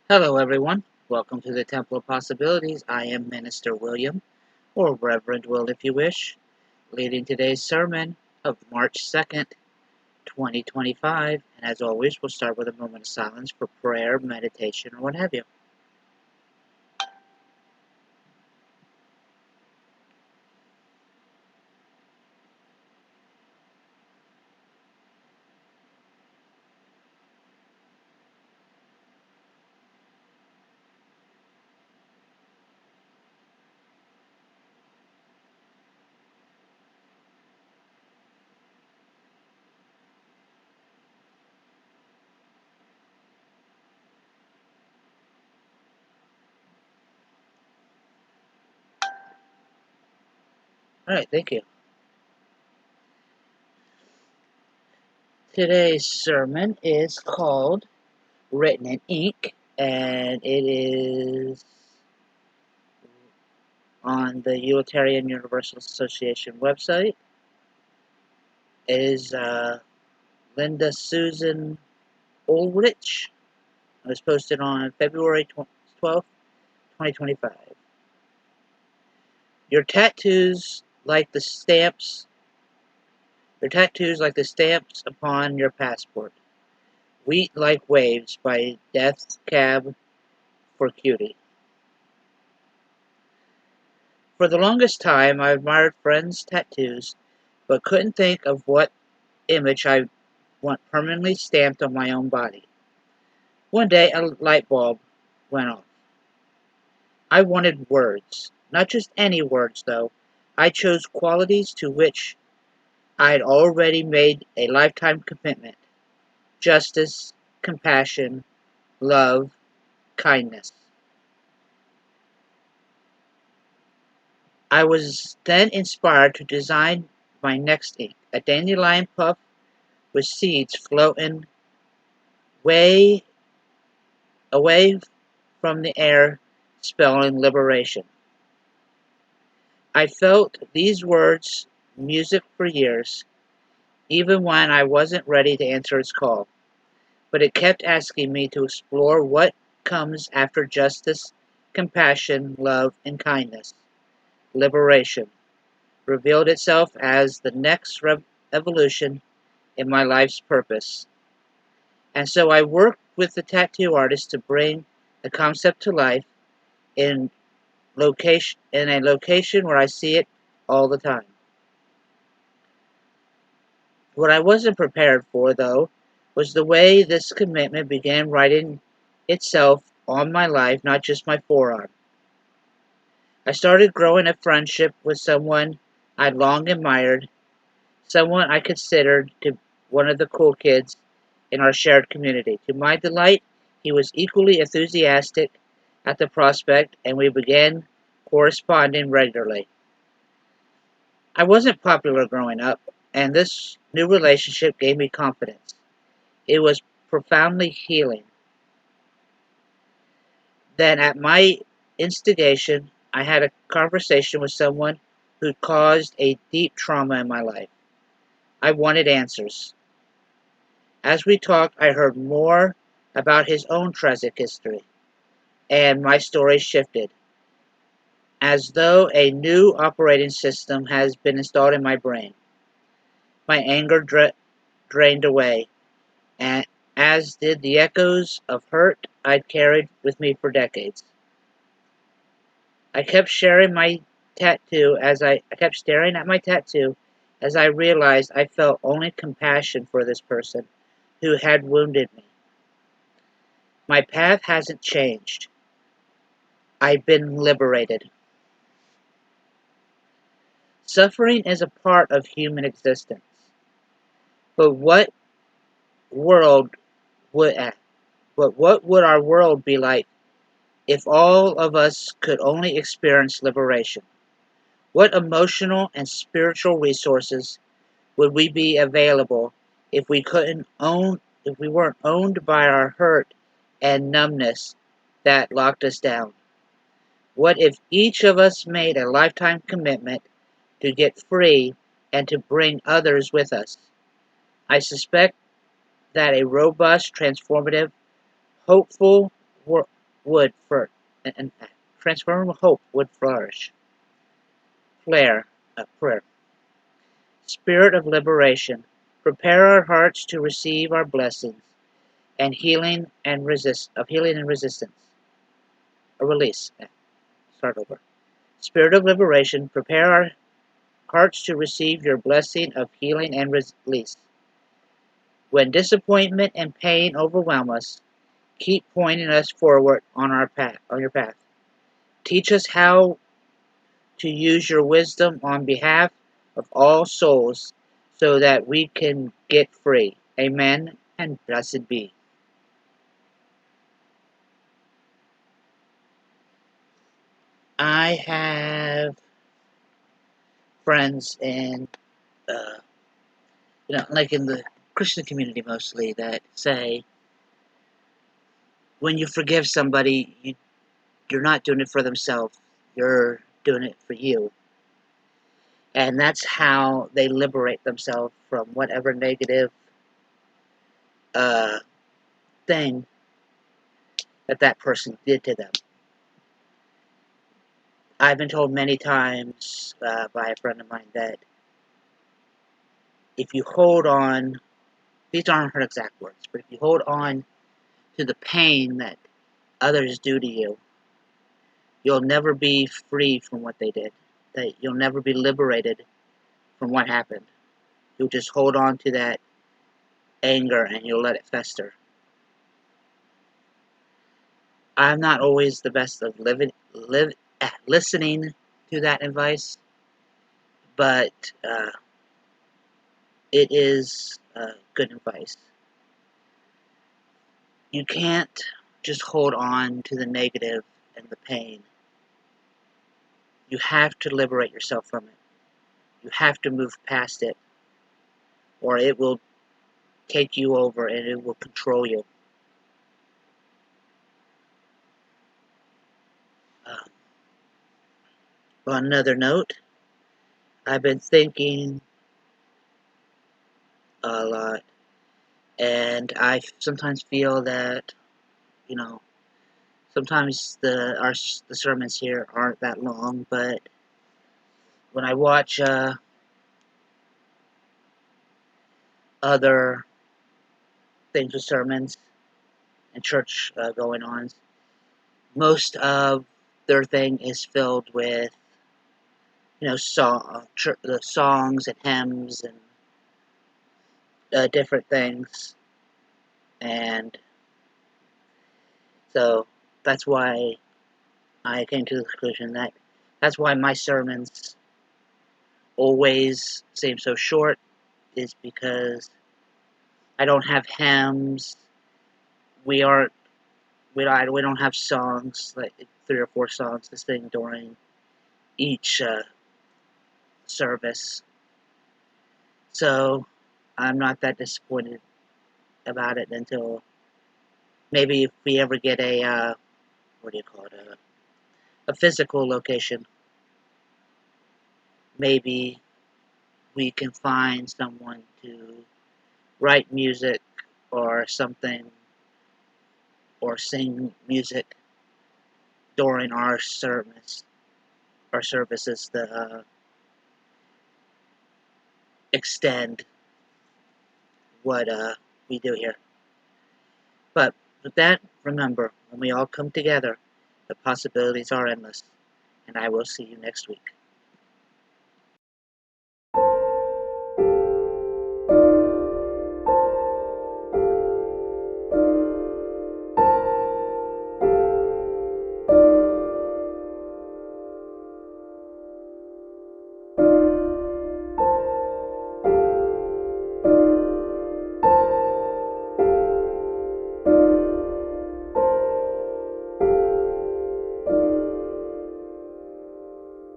Hello, everyone. Welcome to the Temple of Possibilities. I am Minister William, or Reverend Will, if you wish, leading today's sermon of March 2nd, 2025. And as always, we'll start with a moment of silence for prayer, meditation, or what have you. All right, thank you. Today's sermon is called Written in Ink, and it is on the Unitarian Universalist Association website. It is Linda Susan Ulrich. It was posted on February 12th, 2025. Your tattoos like the stamps your tattoos like the stamps upon your passport. Wheat like waves by Death's Cab for Cutie. For the longest time I admired friends' tattoos, but couldn't think of what image I want permanently stamped on my own body. One day a light bulb went off. I wanted words. Not just any words, though. I chose qualities to which I had already made a lifetime commitment: justice, compassion, love, kindness. I was then inspired to design my next ink, a dandelion puff with seeds floating way away from the air, spelling liberation. I felt these words music for years, even when I wasn't ready to answer its call. But it kept asking me to explore what comes after justice, compassion, love, and kindness. Liberation revealed itself as the next evolution in my life's purpose. And so I worked with the tattoo artist to bring the concept to life in a location where I see it all the time. What I wasn't prepared for, though, was the way this commitment began writing itself on my life, not just my forearm. I started growing a friendship with someone I'd long admired, someone I considered to one of the cool kids in our shared community. To my delight, he was equally enthusiastic at the prospect, and we began corresponding regularly. I wasn't popular growing up, and this new relationship gave me confidence. It was profoundly healing. Then, at my instigation, I had a conversation with someone who caused a deep trauma in my life. I wanted answers. As we talked, I heard more about his own tragic history, and my story shifted, as though a new operating system has been installed in my brain. My anger drained away, and as did the echoes of hurt I'd carried with me for decades. I kept staring at my tattoo as I realized I felt only compassion for this person who had wounded me. My path hasn't changed. I've been liberated. Suffering is a part of human existence. But world would what would our world be like if all of us could only experience liberation? What emotional and spiritual resources would we be available if we weren't owned by our hurt and numbness that locked us down? What if each of us made a lifetime commitment to get free and to bring others with us? I suspect that a robust, transformative, hopeful would for and transformative hope would flourish. Prayer. Spirit of liberation, prepare our hearts to receive our blessings and healing and resistance. A release. Start over. Spirit of liberation, prepare our hearts to receive your blessing of healing and release. When disappointment and pain overwhelm us, keep pointing us forward on your path. Teach us how to use your wisdom on behalf of all souls so that we can get free. Amen and blessed be. I have friends in, uh, like in the Christian community mostly, that say when you forgive somebody, you're not doing it for themselves, you're doing it for you. And that's how they liberate themselves from whatever negative uh, thing that person did to them. I've been told many times by a friend of mine that if you hold on, these aren't her exact words, but if you hold on to the pain that others do to you, you'll never be free from what they did. That you'll never be liberated from what happened. You'll just hold on to that anger and you'll let it fester. I'm not always the best of listening to that advice, but it is good advice. You can't just hold on to the negative and the pain. You have to liberate yourself from it. You have to move past it, or it will take you over and it will control you. Uh, on another note, I've been thinking a lot, and I sometimes feel that, you know, sometimes the sermons here aren't that long, but when I watch other things with sermons and church going on, most of their thing is filled with the songs and hymns and different things, and so that's why I came to the conclusion that that's why my sermons always seem so short, is because I don't have hymns. We aren't we don't have songs, like 3 or 4 songs to sing during each service. So I'm not that disappointed about it until maybe if we ever get a what do you call it, a physical location. Maybe we can find someone to write music or something, or sing music during our services to extend what we do here. But with that, remember, when we all come together, the possibilities are endless. And I will see you next week.